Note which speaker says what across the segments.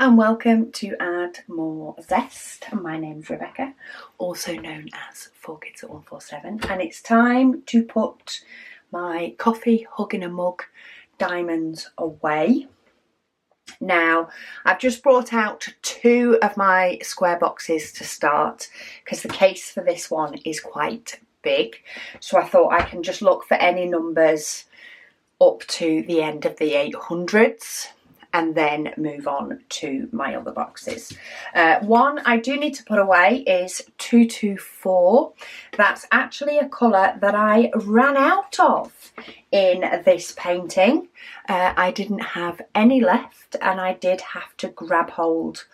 Speaker 1: and welcome to Add More Zest. My name's Rebecca, also known as 4Kids at 147, and it's time to put my coffee hug in a mug diamonds away. Now, I've just brought out two of my square boxes to start because the case for this one is quite big, so I thought I can just look for any numbers up to the end of the 800s and then move on to my other boxes. One I do need to put away is 224. That's actually a colour that I ran out of in this painting. I didn't have any left and I did have to grab hold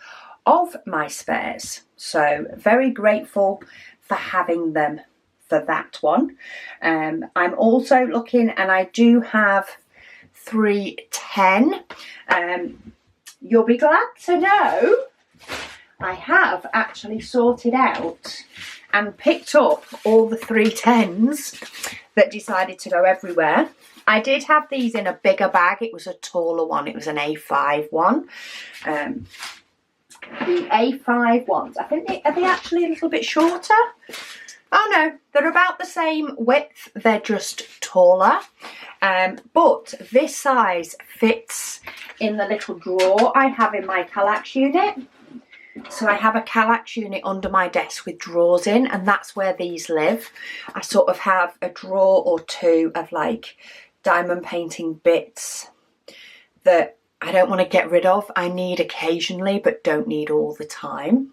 Speaker 1: of my spares. So very grateful for having them for that one. I'm also looking, and I do have 310. You'll be glad to know I have actually sorted out and picked up all the 310s that decided to go everywhere. I did have these in a bigger bag. It was a taller one. It was an A5 one. The A5 ones, I think are they actually a little bit shorter? Oh no, they're about the same width, they're just taller. But this size fits in the little drawer I have in my Kallax unit. So I have a Kallax unit under my desk with drawers in, and that's where these live. I sort of have a drawer or two of like diamond painting bits that I don't want to get rid of. I need occasionally, but don't need all the time.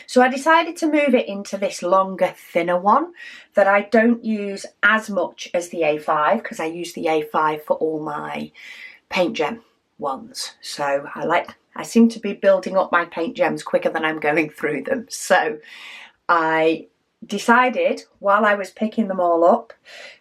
Speaker 1: So I decided to move it into this longer, thinner one that I don't use as much as the A5, because I use the A5 for all my paint gem ones. So I seem to be building up my paint gems quicker than I'm going through them. So I decided while I was picking them all up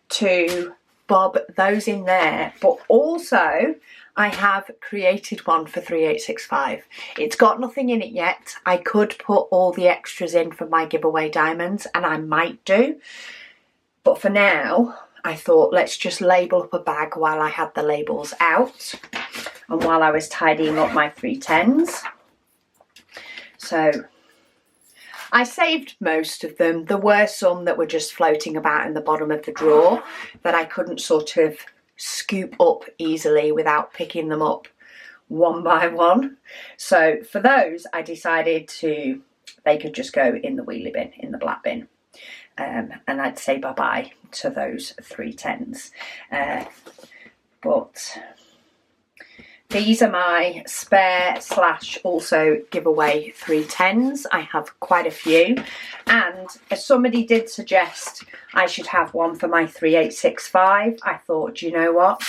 Speaker 1: to bob those in there, but also I have created one for 3865. It's got nothing in it yet. I could put all the extras in for my giveaway diamonds, and I might do. But for now, I thought let's just label up a bag while I had the labels out and while I was tidying up my 310s. So I saved most of them. There were some that were just floating about in the bottom of the drawer that I couldn't sort of scoop up easily without picking them up one by one. So for those, I decided they could just go in the wheelie bin, in the black bin. And I'd say bye-bye to those 310s. But these are my spare / also giveaway 310s. I have quite a few. And as somebody did suggest I should have one for my 3865, I thought, you know what?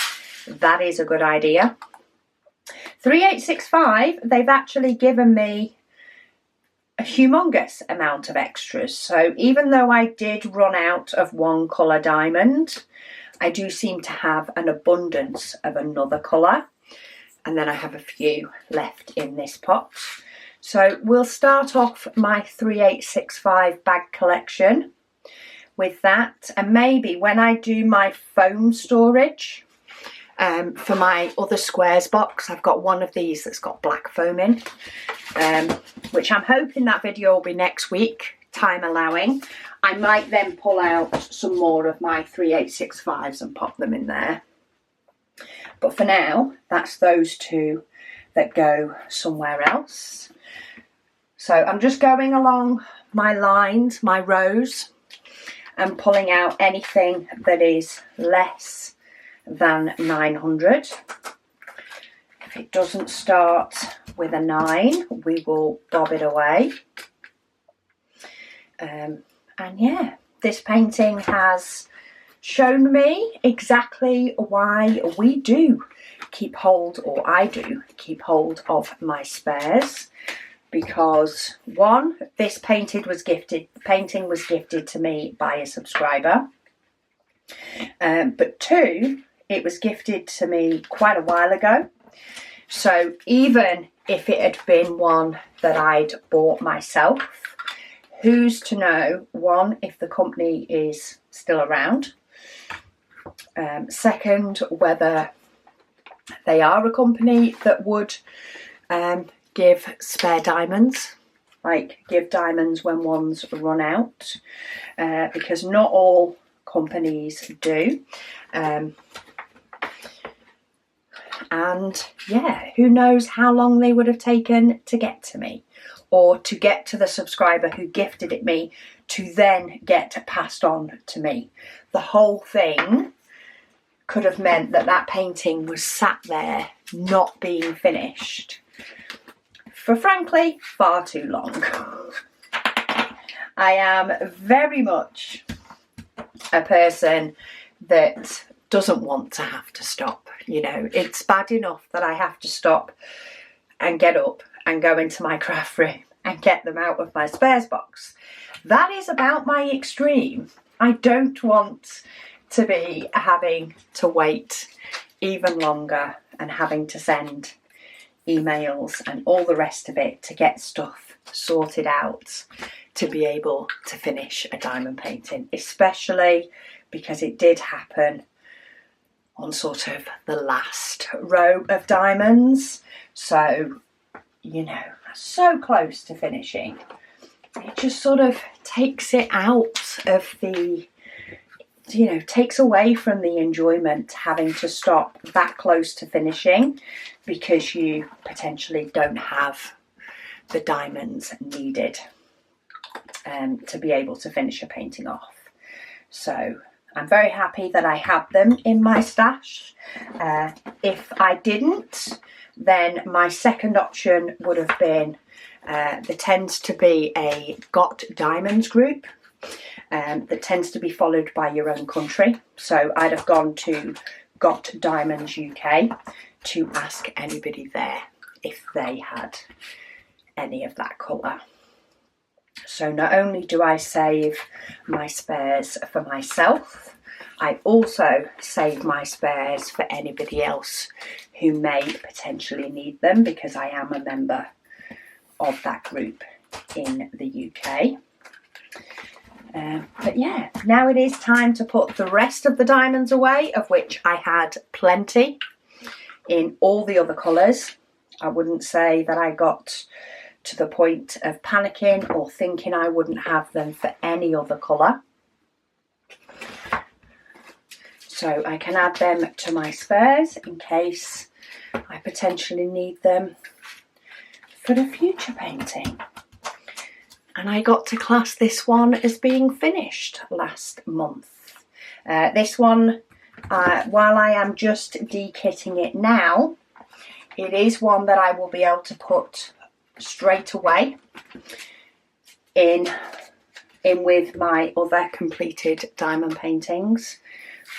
Speaker 1: That is a good idea. 3865, they've actually given me a humongous amount of extras. So even though I did run out of one colour diamond, I do seem to have an abundance of another colour. And then I have a few left in this pot. So we'll start off my 3865 bag collection with that. And maybe when I do my foam storage for my other squares box, I've got one of these that's got black foam in, which I'm hoping that video will be next week, time allowing. I might then pull out some more of my 3865s and pop them in there. But for now, that's those two that go somewhere else. So I'm just going along my lines, my rows, and pulling out anything that is less than 900. If it doesn't start with a 9, we will bob it away. And yeah, this painting has shown me exactly why we do keep hold, or I do keep hold of my spares, because one, this painting was gifted to me by a subscriber, but two, it was gifted to me quite a while ago. So even if it had been one that I'd bought myself, who's to know, one, if the company is still around, second, whether they are a company that would give spare diamonds, like give diamonds when ones run out, because not all companies do. And yeah, who knows how long they would have taken to get to me, or to get to the subscriber who gifted it me, to then get passed on to me. The whole thing could have meant that that painting was sat there not being finished for, frankly, far too long. I am very much a person that doesn't want to have to stop. You know, it's bad enough that I have to stop and get up and go into my craft room and get them out of my spares box. That is about my extreme. I don't want to be having to wait even longer and having to send emails and all the rest of it to get stuff sorted out to be able to finish a diamond painting, especially because it did happen on sort of the last row of diamonds. So, you know, so close to finishing. It just sort of takes it out of the, you know, takes away from the enjoyment having to stop that close to finishing because you potentially don't have the diamonds needed to be able to finish a painting off. So I'm very happy that I have them in my stash. If I didn't, then my second option would have been, there tends to be a Got Diamonds group that tends to be followed by your own country. So I'd have gone to Got Diamonds UK to ask anybody there if they had any of that colour. So not only do I save my spares for myself, I also save my spares for anybody else who may potentially need them, because I am a member of that group in the UK. But yeah, now it is time to put the rest of the diamonds away, of which I had plenty in all the other colours. I wouldn't say that I got to the point of panicking or thinking I wouldn't have them for any other colour. So I can add them to my spares in case I potentially need them for the future painting. And I got to class this one as being finished last month. This one, while I am just de-kitting it now, it is one that I will be able to put straight away in with my other completed diamond paintings,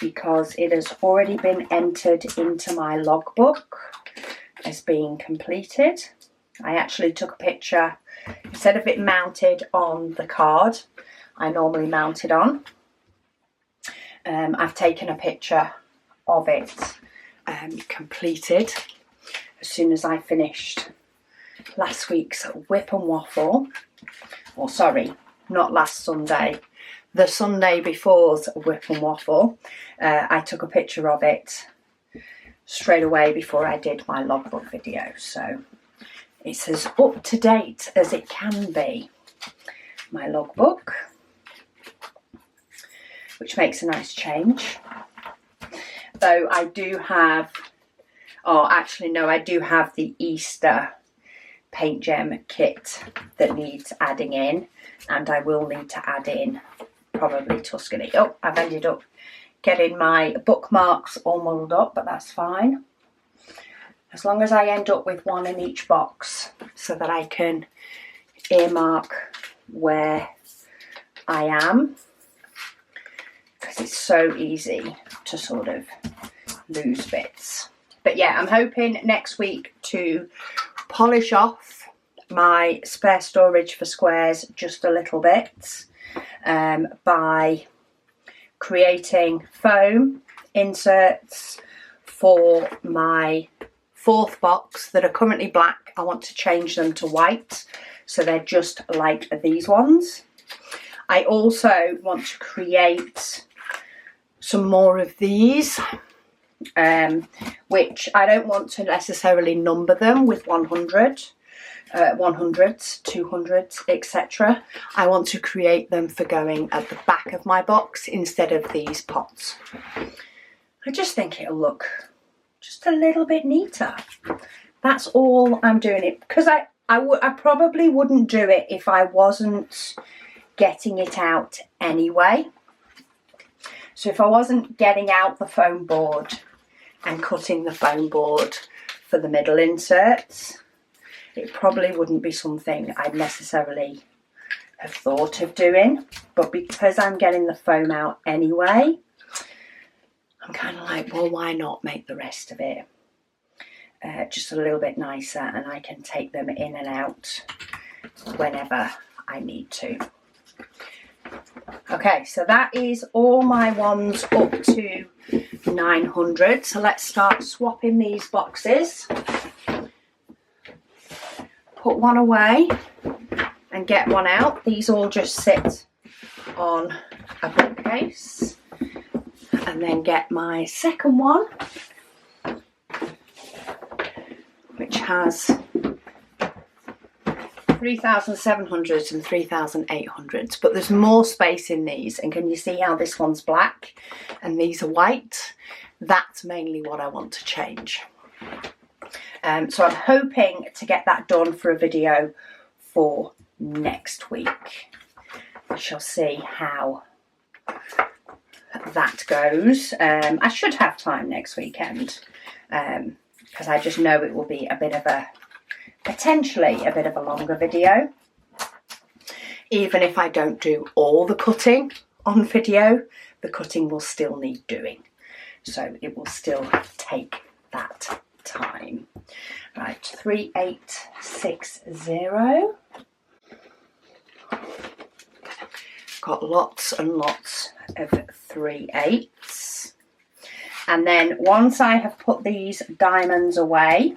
Speaker 1: because it has already been entered into my logbook as being completed. I actually took a picture, instead of it mounted on the card I normally mount it on, I've taken a picture of it completed as soon as I finished last week's Whip and Waffle, or sorry, not last Sunday, the Sunday before's Whip and Waffle. I took a picture of it straight away before I did my logbook video, so it's as up to date as it can be, my logbook, which makes a nice change. Though I do have, oh actually no, I do have the Easter paint gem kit that needs adding in, and I will need to add in probably Tuscany. Oh, I've ended up getting my bookmarks all muddled up, but that's fine. As long as I end up with one in each box so that I can earmark where I am, because it's so easy to sort of lose bits. But yeah, I'm hoping next week to polish off my spare storage for squares just a little bit by creating foam inserts for my fourth box that are currently black. I want to change them to white, so they're just like these ones. I also want to create some more of these which I don't want to necessarily number them with 100, 100s, 200s, etc. I want to create them for going at the back of my box instead of these pots. I just think it'll look just a little bit neater. That's all I'm doing it, because I probably wouldn't do it if I wasn't getting it out anyway. So if I wasn't getting out the foam board and cutting the foam board for the middle inserts, it probably wouldn't be something I'd necessarily have thought of doing. But because I'm getting the foam out anyway, I'm kind of like, well, why not make the rest of it just a little bit nicer, and I can take them in and out whenever I need to. Okay, so that is all my ones up to 900. So let's start swapping these boxes. Put one away and get one out. These all just sit on a bookcase. And then get my second one, which has 3,700s and 3,800s, but there's more space in these. And can you see how this one's black and these are white? That's mainly what I want to change. So I'm hoping to get that done for a video for next week. We shall see how that goes. I should have time next weekend, because I just know it will be a bit of a, potentially a bit of a longer video. Even if I don't do all the cutting on video, the cutting will still need doing. So it will still take that time. Right, 3860. Got lots and lots of 3/8s. And then once I have put these diamonds away,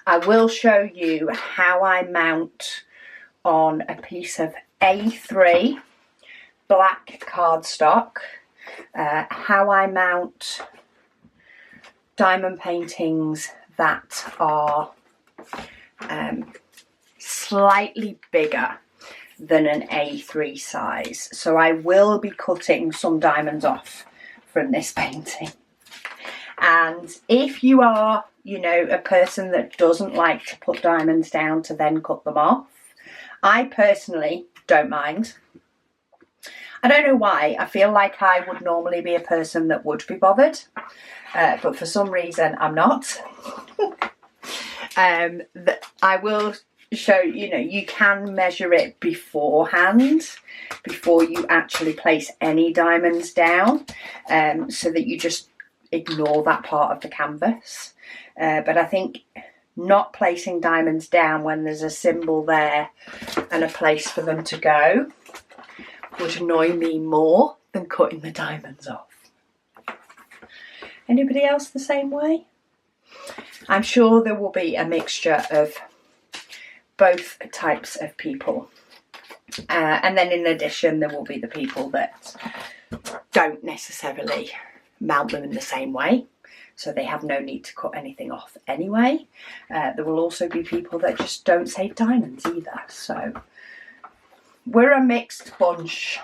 Speaker 1: I will show you how I mount on a piece of A3 black cardstock, how I mount diamond paintings that are slightly bigger than an A3 size. So I will be cutting some diamonds off from this painting. And if you are, you know, a person that doesn't like to put diamonds down to then cut them off, I personally don't mind. I don't know why. I feel like I would normally be a person that would be bothered, but for some reason I'm not. I will show, you know, you can measure it beforehand, before you actually place any diamonds down, so that you just ignore that part of the canvas. But I think not placing diamonds down when there's a symbol there and a place for them to go would annoy me more than cutting the diamonds off. Anybody else the same way? I'm sure there will be a mixture of both types of people. And then in addition, there will be the people that don't necessarily mount them in the same way, so they have no need to cut anything off anyway. There will also be people that just don't save diamonds either. So we're a mixed bunch.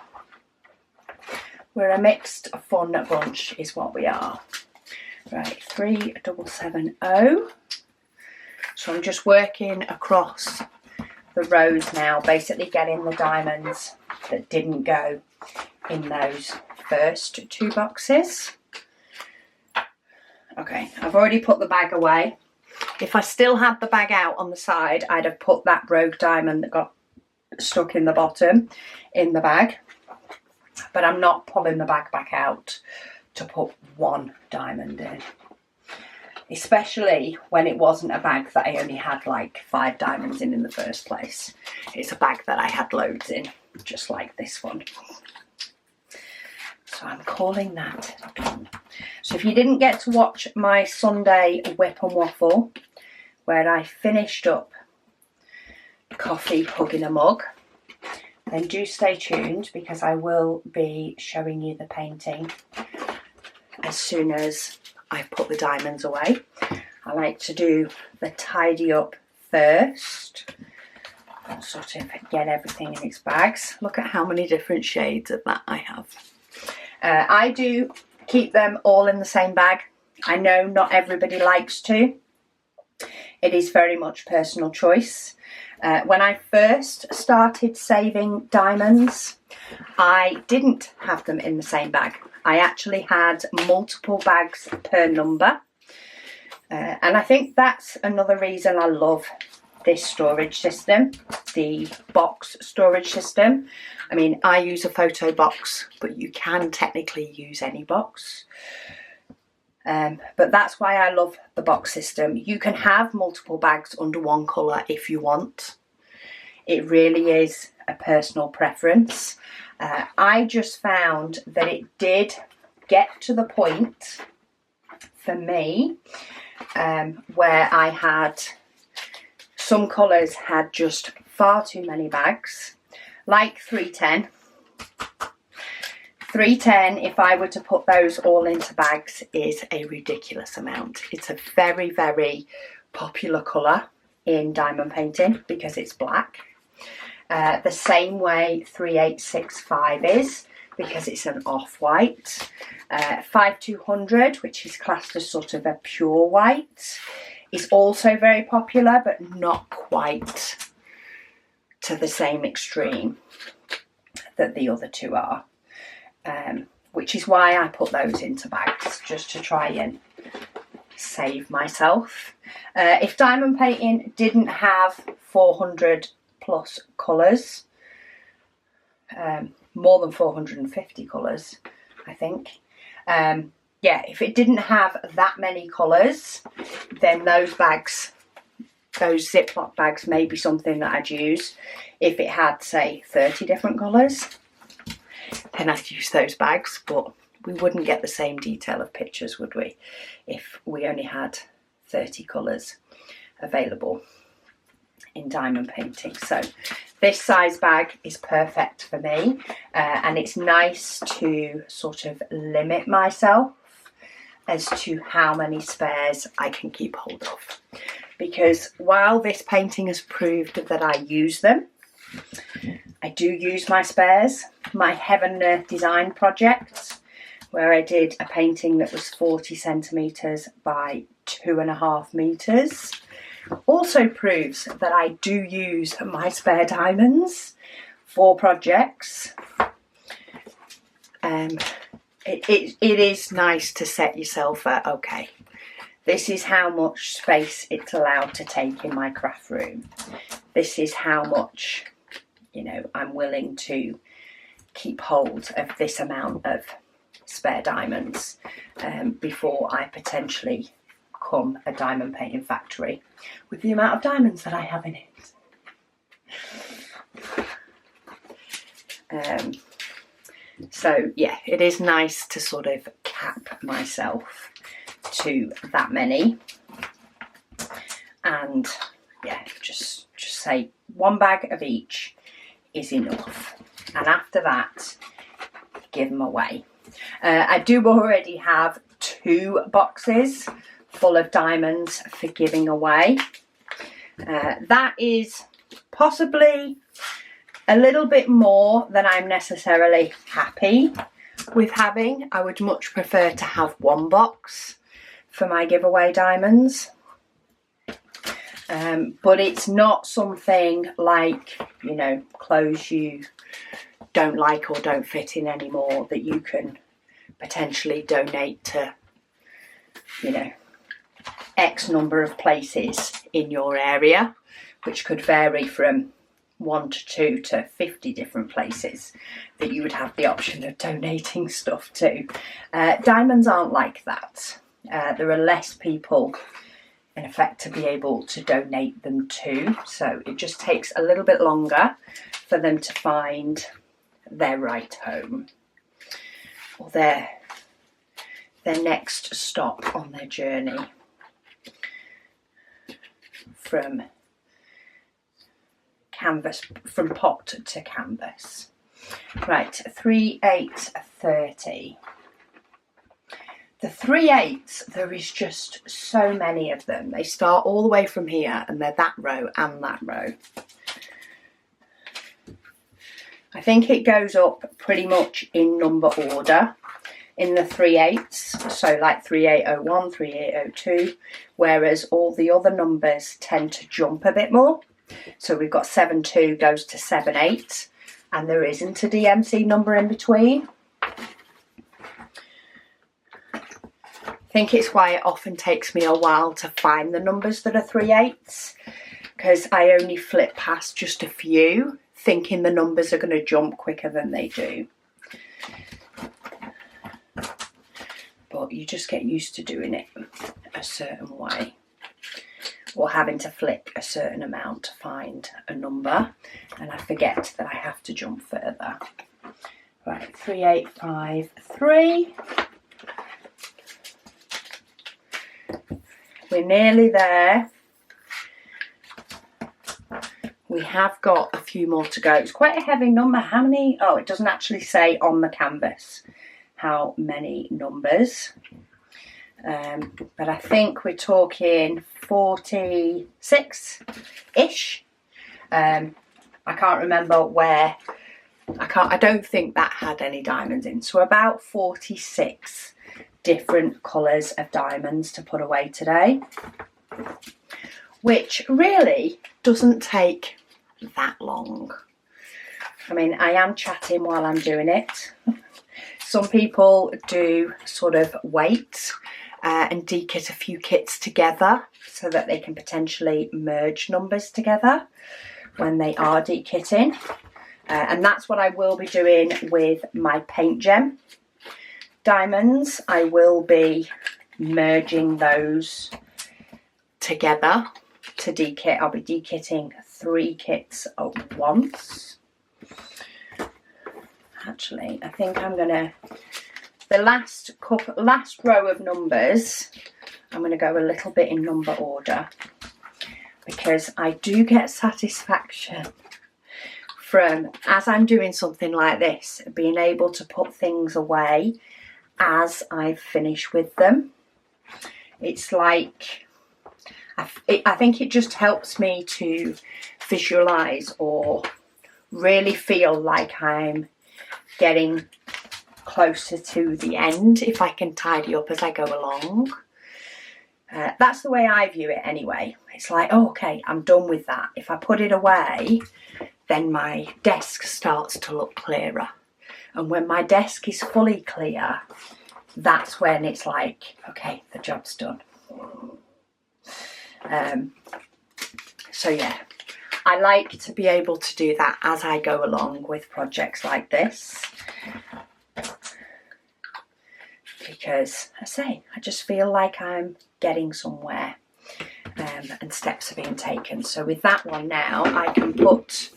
Speaker 1: We're a mixed fun bunch is what we are. Right, 3770. So I'm just working across the rows now, basically getting the diamonds that didn't go in those first two boxes. Okay, I've already put the bag away. If I still had the bag out on the side, I'd have put that rogue diamond that got stuck in the bottom in the bag. But I'm not pulling the bag back out to put one diamond in. Especially when it wasn't a bag that I only had like 5 diamonds in the first place. It's a bag that I had loads in, just like this one. So I'm calling that done. So if you didn't get to watch my Sunday whip and waffle, where I finished up Coffee Hugging a Mug, then do stay tuned, because I will be showing you the painting as soon as I put the diamonds away. I like to do the tidy up first, and sort of get everything in its bags. Look at how many different shades of that I have. I do keep them all in the same bag. I know not everybody likes to. It is very much personal choice. When I first started saving diamonds, I didn't have them in the same bag. I actually had multiple bags per number. And I think that's another reason I love this storage system, the box storage system. I mean, I use a photo box, but you can technically use any box. But that's why I love the box system. You can have multiple bags under one colour if you want. It really is a personal preference. I just found that it did get to the point for me where I had some colours had just far too many bags, like 310. 310, if I were to put those all into bags, is a ridiculous amount. It's a very, very popular colour in diamond painting because it's black. The same way 3865 is, because it's an off-white. 5200, which is classed as sort of a pure white, is also very popular, but not quite to the same extreme that the other two are. Which is why I put those into bags, just to try and save myself. If diamond painting didn't have 400 plus colours, more than 450 colours, I think. Yeah, if it didn't have that many colours, then those bags, those Ziploc bags, may be something that I'd use. If it had, say, 30 different colours, then I'd use those bags, but we wouldn't get the same detail of pictures, would we, if we only had 30 colours available in diamond painting. So this size bag is perfect for me, and it's nice to sort of limit myself as to how many spares I can keep hold of, because while this painting has proved that I use them, I do use my spares. My Heaven and Earth design project, where I did a painting that was 40 centimetres by 2.5 metres, also proves that I do use my spare diamonds for projects. It is nice to set yourself at, okay, this is how much space it's allowed to take in my craft room. This is how much, you know, I'm willing to keep hold of this amount of spare diamonds before I potentially become a diamond painting factory with the amount of diamonds that I have in it. So yeah, it is nice to sort of cap myself to that many, and yeah, just say one bag of each is enough, and after that give them away. I do already have 2 boxes full of diamonds for giving away. That is possibly a little bit more than I'm necessarily happy with having. I would much prefer to have 1 box for my giveaway diamonds. But it's not something like, you know, clothes you don't like or don't fit in anymore that you can potentially donate to, you know, X number of places in your area, which could vary from 1 to 2 to 50 different places that you would have the option of donating stuff to. Diamonds aren't like that. There are less people in effect to be able to donate them to, so it just takes a little bit longer for them to find their right home or their next stop on their journey from canvas, from pot to canvas. Right, 3830. The 3/8, there is just so many of them. They start all the way from here and they're that row and that row. I think it goes up pretty much in number order in the 3/8s, so like 3801, 3802, whereas all the other numbers tend to jump a bit more. So we've got 72 goes to 78, and there isn't a DMC number in between. I think it's why it often takes me a while to find the numbers that are 3/8s, because I only flip past just a few, thinking the numbers are going to jump quicker than they do. But you just get used to doing it a certain way, or having to flip a certain amount to find a number, and I forget that I have to jump further. Right, 3853. We're nearly there. We have got a few more to go. It's quite a heavy number. How many? Oh, it doesn't actually say on the canvas how many numbers. But I think we're talking 46-ish. I can't remember where. I don't think that had any diamonds in. So about 46 different colours of diamonds to put away today, which really doesn't take that long. I mean, I am chatting while I'm doing it. Some people do sort of wait and dekit a few kits together so that they can potentially merge numbers together when they are dekitting. And that's what I will be doing with my Paint Gem diamonds. I will be merging those together to dekit. I'll be dekitting 3 kits at once. Actually, I think I'm gonna, the last row of numbers, I'm gonna go a little bit in number order, because I do get satisfaction from, as I'm doing something like this, being able to put things away as I finish with them. It's like, I think it just helps me to visualise or really feel like I'm getting closer to the end if I can tidy up as I go along. That's the way I view it anyway. It's like, oh, okay, I'm done with that. If I put it away, then my desk starts to look clearer. And when my desk is fully clear, that's when it's like, okay, the job's done. So yeah, I like to be able to do that as I go along with projects like this, because I just feel like I'm getting somewhere, and steps are being taken. So with that one now, I can put,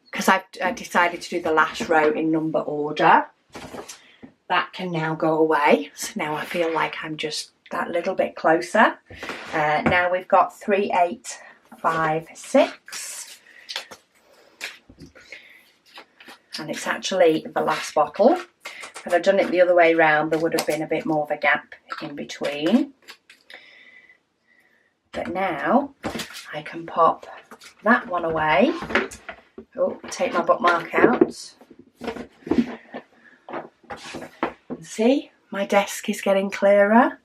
Speaker 1: because I've decided to do the last row in number order, that can now go away. So now I feel like I'm just that little bit closer. Now we've got 3856, and it's actually the last bottle. Had I done it the other way around, there would have been a bit more of a gap in between. But now I can pop that one away. Oh, take my bookmark out. And see, my desk is getting clearer.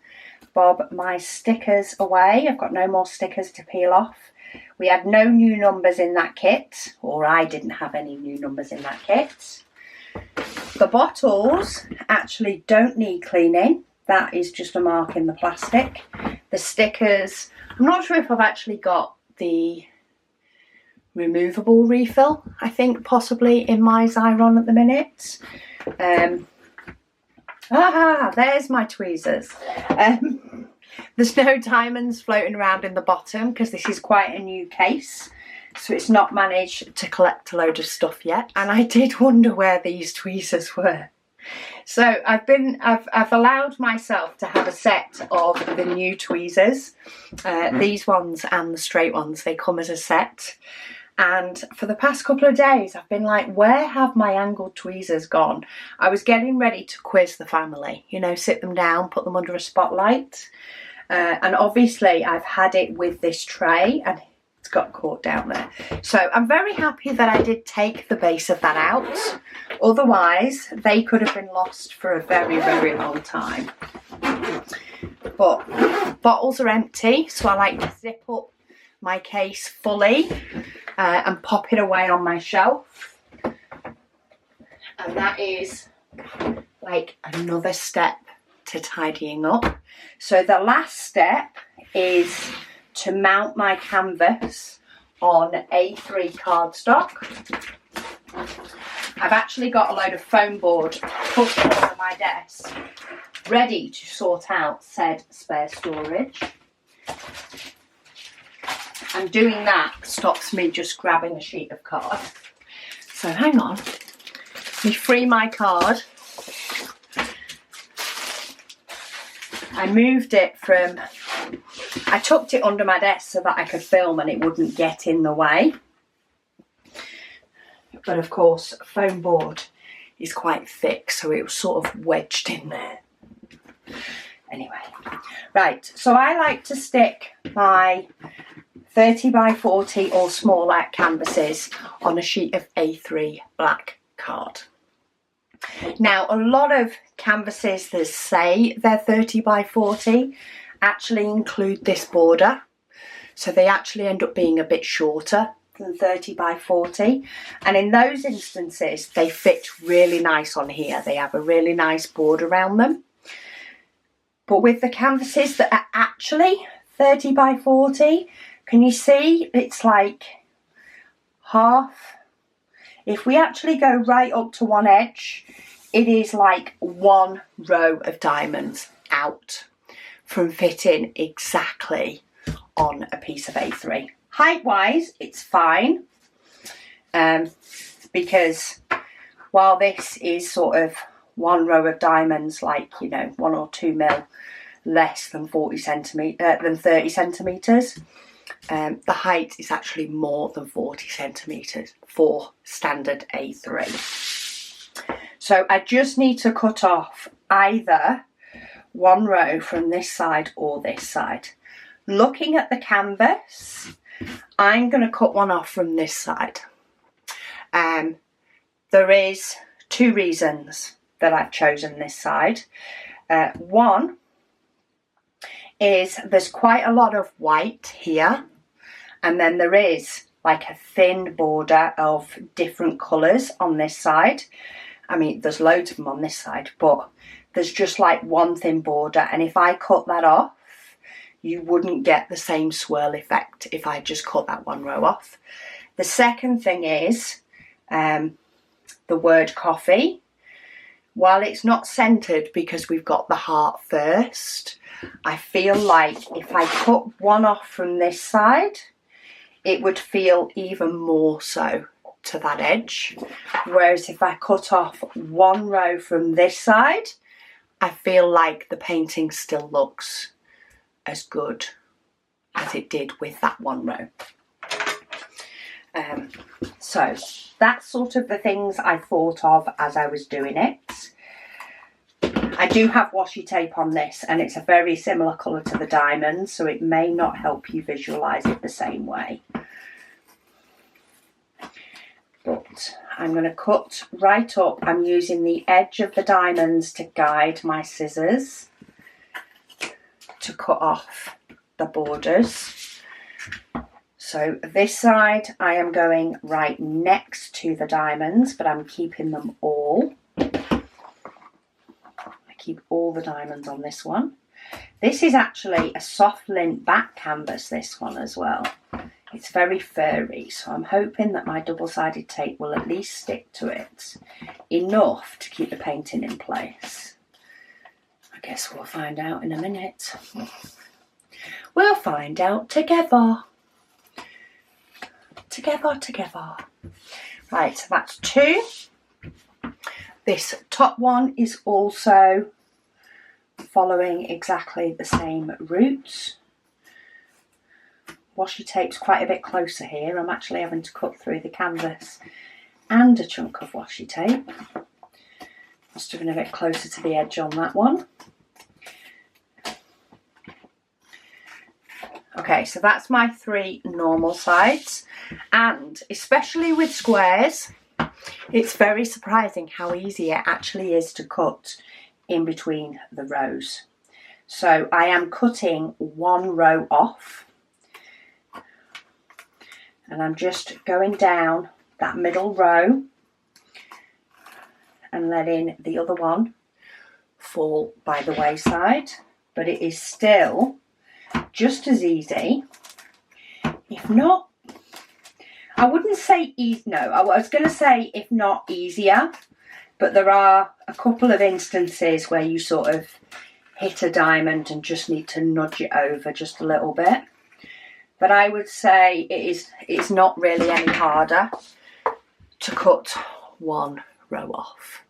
Speaker 1: Bob my stickers away. I've got no more stickers to peel off. We had no new numbers in that kit, or I didn't have any new numbers in that kit. The bottles actually don't need cleaning. That is just a mark in the plastic. The stickers, I'm not sure if I've actually got the removable refill. I think possibly in my Xyron at the minute. There's my tweezers. There's no diamonds floating around in the bottom because this is quite a new case, so it's not managed to collect a load of stuff yet. And I did wonder where these tweezers were. So I've allowed myself to have a set of the new tweezers. These ones and the straight ones, they come as a set. And for the past couple of days, I've been like, where have my angled tweezers gone? I was getting ready to quiz the family, you know, sit them down, put them under a spotlight. And obviously I've had it with this tray and it's got caught down there. So I'm very happy that I did take the base of that out. Otherwise, they could have been lost for a very, very long time. But bottles are empty, so I like to zip up my case fully and pop it away on my shelf. And that is like another step to tidying up. So the last step is to mount my canvas on A3 cardstock. I've actually got a load of foam board put on my desk, ready to sort out said spare storage. And doing that stops me just grabbing a sheet of card. So hang on, let me free my card. I moved it from, I tucked it under my desk so that I could film and it wouldn't get in the way. But of course, foam board is quite thick, so it was sort of wedged in there. Anyway, right, so I like to stick my 30 by 40 or smaller canvases on a sheet of A3 black card. Now, a lot of canvases that say they're 30 by 40 actually include this border, so they actually end up being a bit shorter than 30 by 40, and in those instances they fit really nice on here. They have a really nice border around them. But with the canvases that are actually 30 by 40, can you see it's like half? If we actually go right up to one edge, it is like one row of diamonds out from fitting exactly on a piece of A3. Height-wise, it's fine, because while this is sort of one row of diamonds, like, you know, 1 or 2 mil less than 30 centimetres, the height is actually more than 40 centimetres for standard A3. So I just need to cut off either one row from this side or this side. Looking at the canvas, I'm going to cut one off from this side. There is 2 reasons that I've chosen this side. One is there's quite a lot of white here, and then there is like a thin border of different colours on this side. I mean, there's loads of them on this side, but there's just like one thin border, and if I cut that off, you wouldn't get the same swirl effect if I just cut that one row off. The second thing is the word coffee. While it's not centred because we've got the heart first, I feel like if I cut one off from this side, it would feel even more so to that edge. Whereas if I cut off one row from this side, I feel like the painting still looks as good as it did with that one row. So that's sort of the things I thought of as I was doing it. I do have washi tape on this, and it's a very similar colour to the diamond, so it may not help you visualise it the same way. But I'm going to cut right up. I'm using the edge of the diamonds to guide my scissors to cut off the borders. So this side I am going right next to the diamonds, but I'm keeping them all. I keep all the diamonds on this one. This is actually a soft lint back canvas, this one as well. It's very furry, so I'm hoping that my double-sided tape will at least stick to it enough to keep the painting in place. I guess we'll find out in a minute. We'll find out together. Together. Right, so that's 2. This top one is also following exactly the same route. washi tape's quite a bit closer here. I'm actually having to cut through the canvas and a chunk of washi tape. Must have been a bit closer to the edge on that one. Okay, so that's my 3 normal sides, and especially with squares, it's very surprising how easy it actually is to cut in between the rows. So I am cutting 1 row off, and I'm just going down that middle row and letting the other one fall by the wayside, but it is still just as easy, if not, I wouldn't say easy, no, I was going to say if not easier, but there are a couple of instances where you sort of hit a diamond and just need to nudge it over just a little bit. But I would say it's not really any harder to cut 1 row off.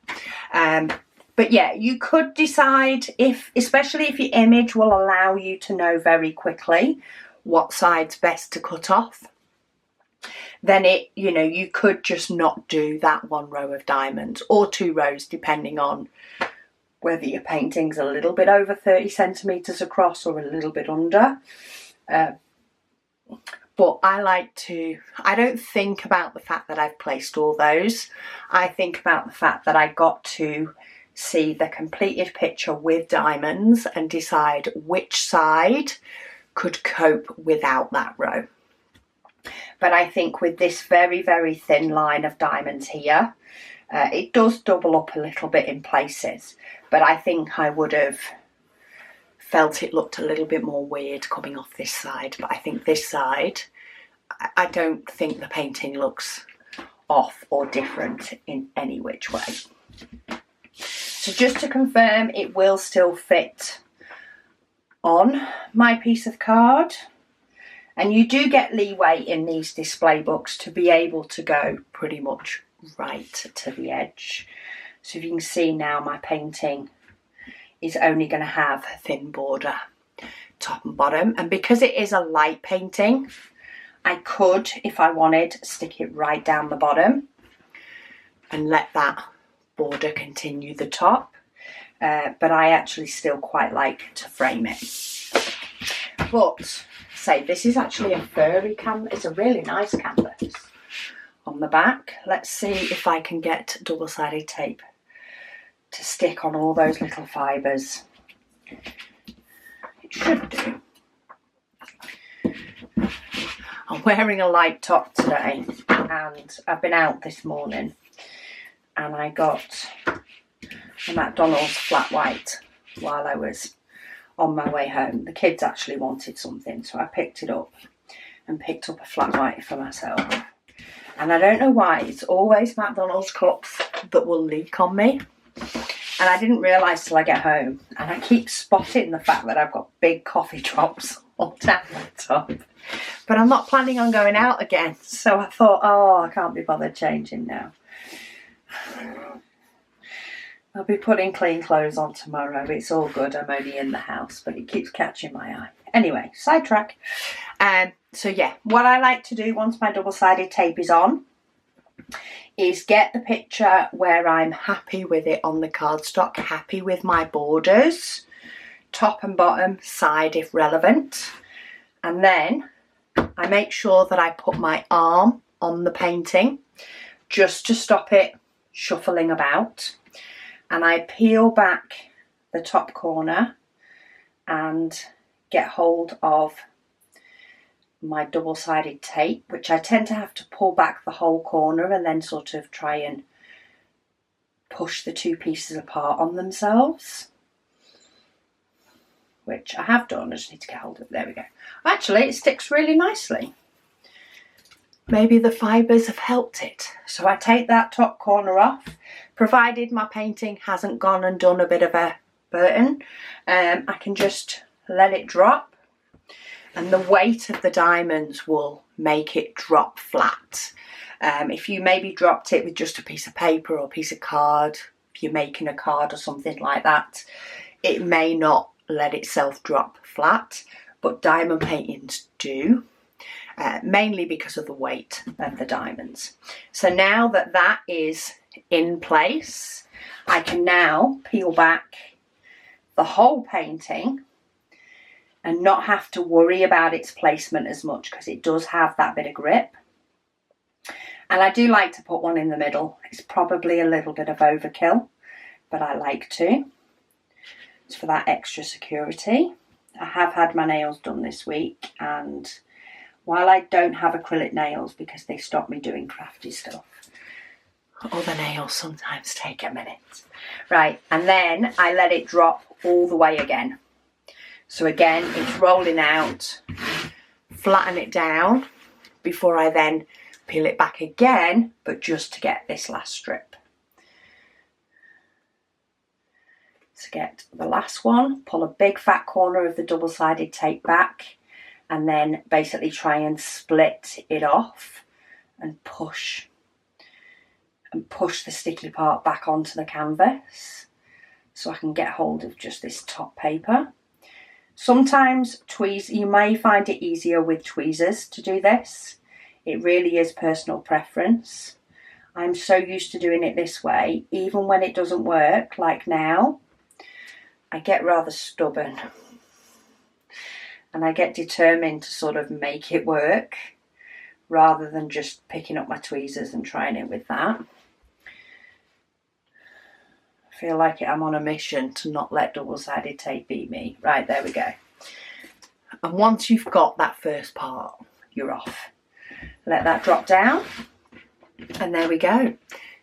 Speaker 1: But yeah, you could decide especially if your image will allow you to know very quickly what side's best to cut off, then you could just not do that 1 row of diamonds, or 2 rows, depending on whether your painting's a little bit over 30 centimetres across or a little bit under. But I don't think about the fact that I've placed all those. I think about the fact that I got to see the completed picture with diamonds and decide which side could cope without that row. But I think with this very, very thin line of diamonds here, it does double up a little bit in places, but I think I would have felt it looked a little bit more weird coming off this side. But I think this side, I don't think the painting looks off or different in any which way. So just to confirm, it will still fit on my piece of card. And you do get leeway in these display books to be able to go pretty much right to the edge. So if you can see now, my painting is only going to have a thin border top and bottom. And because it is a light painting, I could, if I wanted, stick it right down the bottom and let that border continue the top. But I actually still quite like to frame it. But say this is actually a furry canvas. It's a really nice canvas on the back. Let's see if I can get double-sided tape to stick on all those little fibres. It should do. I'm wearing a light top today, and I've been out this morning and I got a McDonald's flat white while I was on my way home. The kids actually wanted something, so I picked it up and picked up a flat white for myself. And I don't know why, it's always McDonald's cups that will leak on me. And I didn't realise till I get home. And I keep spotting the fact that I've got big coffee drops all down my top. But I'm not planning on going out again. So I thought, oh, I can't be bothered changing now. I'll be putting clean clothes on tomorrow. It's all good. I'm only in the house, but it keeps catching my eye. Anyway, sidetrack. So yeah, what I like to do once my double-sided tape is on is get the picture where I'm happy with it on the cardstock, happy with my borders, top and bottom, side if relevant. And then I make sure that I put my arm on the painting just to stop it shuffling about. And I peel back the top corner and get hold of my double-sided tape, which I tend to have to pull back the whole corner and then sort of try and push the two pieces apart on themselves, which I have done. I just need to get hold of it. There we go. Actually, it sticks really nicely. Maybe the fibres have helped it. So I take that top corner off, provided my painting hasn't gone and done a bit of a burden. I can just let it drop, and the weight of the diamonds will make it drop flat. If you maybe dropped it with just a piece of paper or a piece of card, if you're making a card or something like that, it may not let itself drop flat, but diamond paintings do. mainly because of the weight of the diamonds. So now that that is in place, I can now peel back the whole painting and not have to worry about its placement as much, because it does have that bit of grip. And I do like to put one in the middle. It's probably a little bit of overkill, but I like to. It's for that extra security. I have had my nails done this week, and while I don't have acrylic nails because they stop me doing crafty stuff, other nails sometimes take a minute. Right, and then I let it drop all the way again. So again, it's rolling out, flatten it down before I then peel it back again, but just to get this last strip. To get the last one, pull a big fat corner of the double-sided tape back, and then basically try and split it off and push the sticky part back onto the canvas so I can get hold of just this top paper. Sometimes you may find it easier with tweezers to do this. It really is personal preference. I'm so used to doing it this way, even when it doesn't work, like now, I get rather stubborn and I get determined to sort of make it work rather than just picking up my tweezers and trying it with that. I feel like I'm on a mission to not let double-sided tape beat me. Right, there we go. And once you've got that first part, you're off. Let that drop down, and there we go.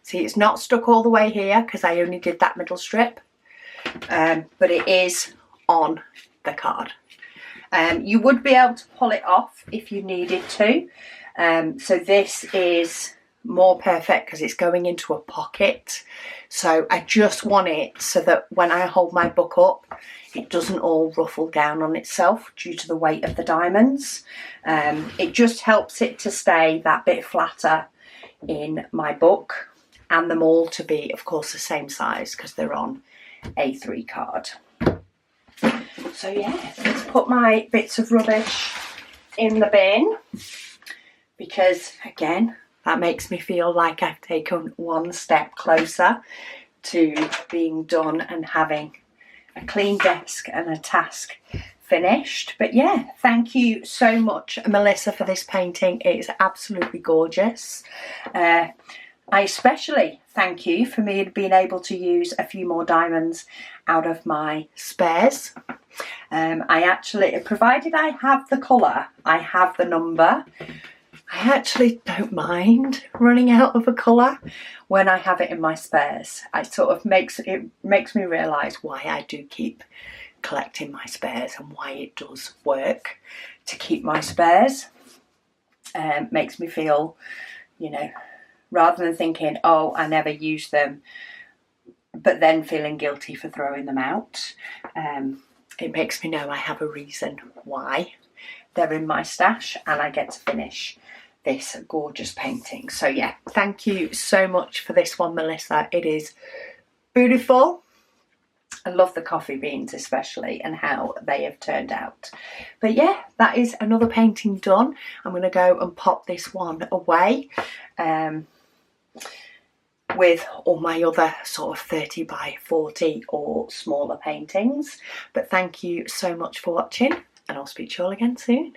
Speaker 1: See, it's not stuck all the way here because I only did that middle strip, but it is on the card. You would be able to pull it off if you needed to. So this is more perfect because it's going into a pocket. So I just want it so that when I hold my book up, it doesn't all ruffle down on itself due to the weight of the diamonds. It just helps it to stay that bit flatter in my book, and them all to be, of course, the same size because they're on A3 card. So yeah, let's put my bits of rubbish in the bin, because again, that makes me feel like I've taken one step closer to being done and having a clean desk and a task finished. But yeah, thank you so much, Melissa, for this painting. It is absolutely gorgeous. I especially thank you for me being able to use a few more diamonds out of my spares. I actually, provided I have the colour, I have the number, I actually don't mind running out of a colour when I have it in my spares. It sort of makes me realise why I do keep collecting my spares and why it does work to keep my spares. Makes me feel, you know, rather than thinking, oh, I never use them, but then feeling guilty for throwing them out. It makes me know I have a reason why they're in my stash and I get to finish this gorgeous painting. So yeah, thank you so much for this one, Melissa. It is beautiful. I love the coffee beans especially and how they have turned out. But yeah, that is another painting done. I'm going to go and pop this one away with all my other sort of 30 by 40 or smaller paintings. But thank you so much for watching, and I'll speak to you all again soon.